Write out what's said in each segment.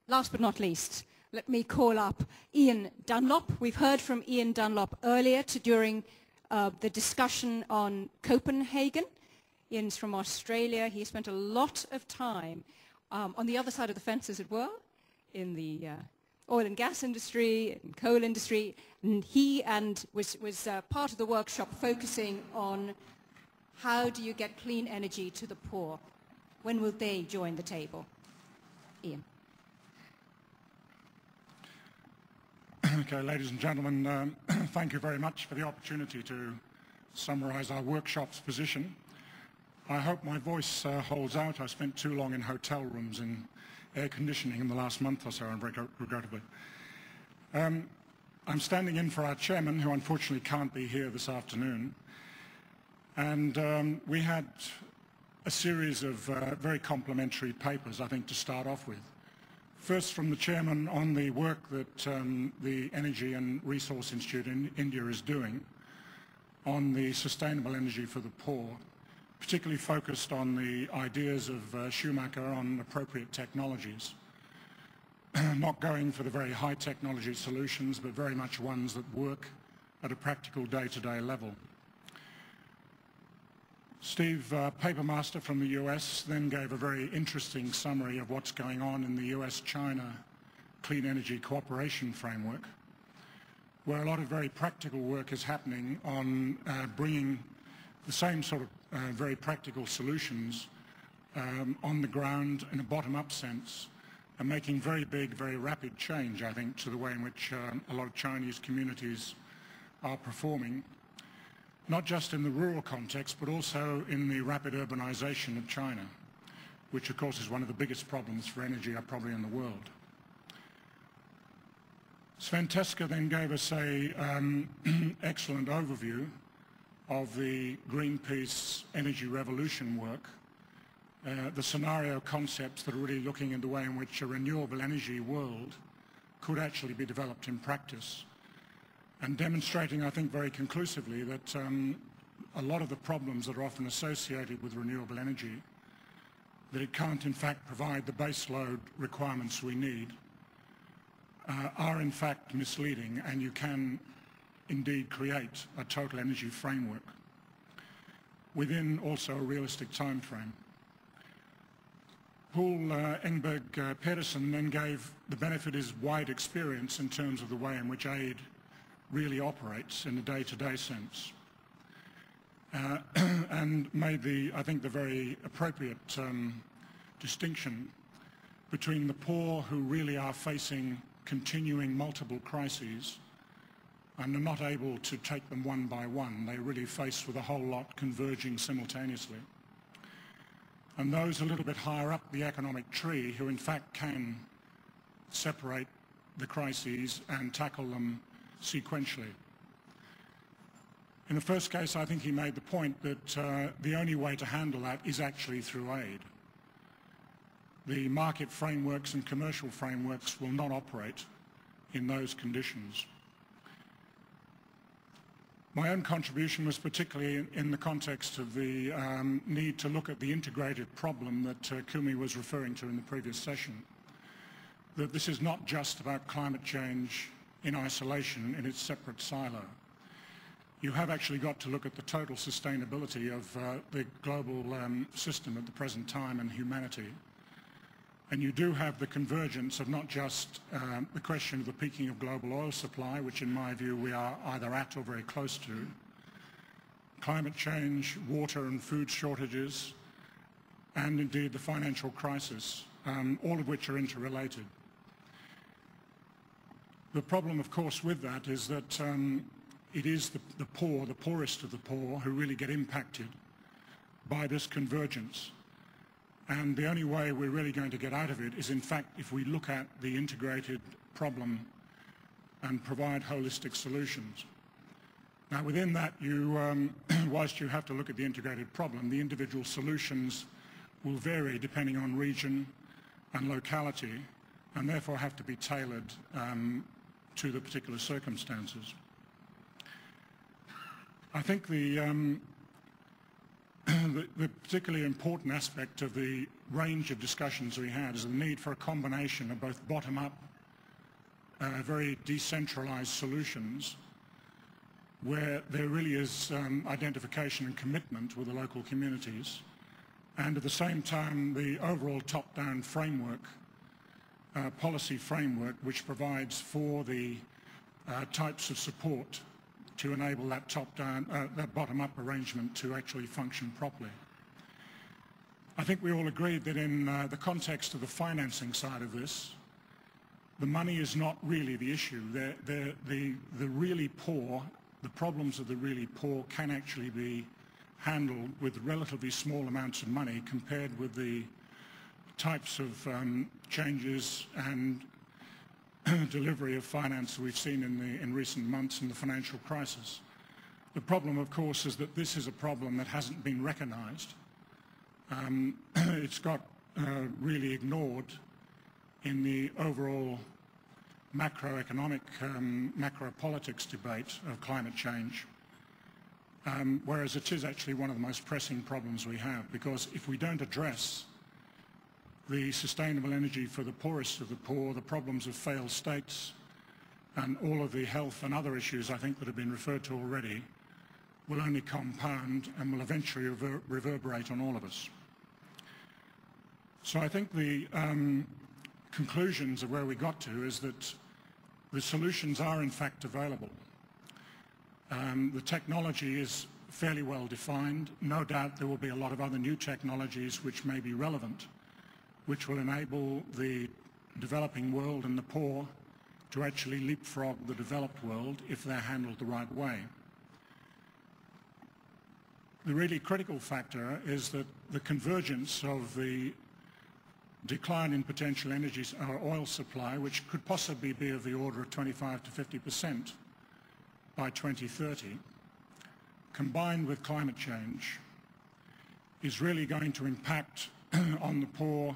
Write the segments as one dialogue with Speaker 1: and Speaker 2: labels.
Speaker 1: last but not least, let me call up Ian Dunlop. We've heard from Ian Dunlop earlier during the discussion on Copenhagen. Ian's from Australia. He spent a lot of time on the other side of the fence, as it were, in the oil and gas industry, and coal industry, and he was part of the workshop focusing on how do you get clean energy to the poor? When will they join the table? Ian.
Speaker 2: Okay, ladies and gentlemen, thank you very much for the opportunity to summarise our workshop's position. I hope my voice holds out. I spent too long in hotel rooms in air conditioning in the last month or so, regrettably. I'm standing in for our chairman, who unfortunately can't be here this afternoon. And we had a series of very complimentary papers, I think, to start off with. First, from the chairman on the work that the Energy and Resource Institute in India is doing on the sustainable energy for the poor, particularly focused on the ideas of Schumacher on appropriate technologies, not going for the very high technology solutions, but very much ones that work at a practical day-to-day level. Steve Papermaster from the US then gave a very interesting summary of what's going on in the US-China Clean Energy Cooperation Framework, where a lot of very practical work is happening on bringing the same sort of very practical solutions on the ground in a bottom-up sense, and making very big, very rapid change, I think, to the way in which a lot of Chinese communities are performing, not just in the rural context, but also in the rapid urbanization of China, which, of course, is one of the biggest problems for energy probably in the world. Sven Teske then gave us an excellent overview of the Greenpeace energy revolution work, the scenario concepts that are really looking at the way in which a renewable energy world could actually be developed in practice, and demonstrating, I think, very conclusively that a lot of the problems that are often associated with renewable energy, that it can't in fact provide the base load requirements we need, are in fact misleading, and you can indeed create a total energy framework within also a realistic time frame. Paul Engberg Pedersen then gave the benefit of his wide experience in terms of the way in which aid really operates in a day-to-day sense, and made I think, the very appropriate distinction between the poor who really are facing continuing multiple crises and are not able to take them one by one. They're really faced with a whole lot converging simultaneously. And those a little bit higher up the economic tree who in fact can separate the crises and tackle them sequentially. In the first case, I think he made the point that the only way to handle that is actually through aid. The market frameworks and commercial frameworks will not operate in those conditions. My own contribution was particularly in the context of the need to look at the integrated problem that Kumi was referring to in the previous session, that this is not just about climate change in isolation in its separate silo. You have actually got to look at the total sustainability of the global system at the present time and humanity. And you do have the convergence of not just the question of the peaking of global oil supply, which in my view we are either at or very close to, climate change, water and food shortages, and indeed the financial crisis, all of which are interrelated. The problem, of course, with that is that it is the poor, the poorest of the poor, who really get impacted by this convergence. And the only way we're really going to get out of it is, in fact, if we look at the integrated problem and provide holistic solutions. Now, within that, whilst you have to look at the integrated problem, the individual solutions will vary depending on region and locality, and therefore have to be tailored to the particular circumstances. I think the the particularly important aspect of the range of discussions we had is the need for a combination of both bottom-up, very decentralised solutions where there really is identification and commitment with the local communities, and at the same time the overall top-down framework, policy framework, which provides for the types of support to enable that top-down, that bottom-up arrangement to actually function properly. I think we all agreed that in the context of the financing side of this, the money is not really the issue. The really poor, the problems of the really poor can actually be handled with relatively small amounts of money compared with the types of changes and delivery of finance we've seen in recent months in the financial crisis. The problem, of course, is that this is a problem that hasn't been recognised. It's got really ignored in the overall macroeconomic, macropolitics debate of climate change, whereas it is actually one of the most pressing problems we have, because if we don't address the sustainable energy for the poorest of the poor, the problems of failed states, and all of the health and other issues I think that have been referred to already will only compound and will eventually reverberate on all of us. So I think the conclusions of where we got to is that the solutions are in fact available. The technology is fairly well defined. No doubt there will be a lot of other new technologies which may be relevant, which will enable the developing world and the poor to actually leapfrog the developed world if they're handled the right way. The really critical factor is that the convergence of the decline in potential energy or oil supply, which could possibly be of the order of 25 to 50% by 2030, combined with climate change, is really going to impact on the poor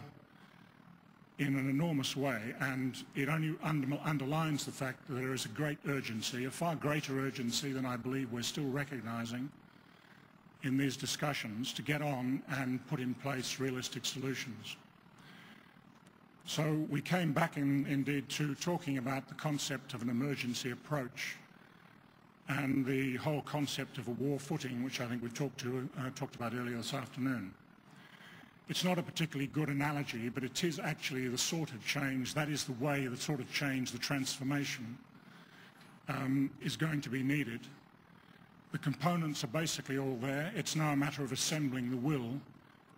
Speaker 2: in an enormous way, and it only underlines the fact that there is a great urgency, a far greater urgency than I believe we're still recognising in these discussions, to get on and put in place realistic solutions. So we came back indeed to talking about the concept of an emergency approach and the whole concept of a war footing, which I think we've talked about earlier this afternoon. It's not a particularly good analogy, but it is actually the sort of change, that is the way, the sort of change, the transformation is going to be needed. The components are basically all there. It's now a matter of assembling the will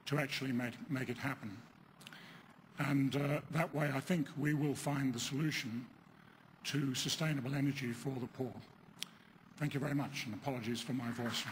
Speaker 2: to actually make it happen. And that way I think we will find the solution to sustainable energy for the poor. Thank you very much, and apologies for my voice.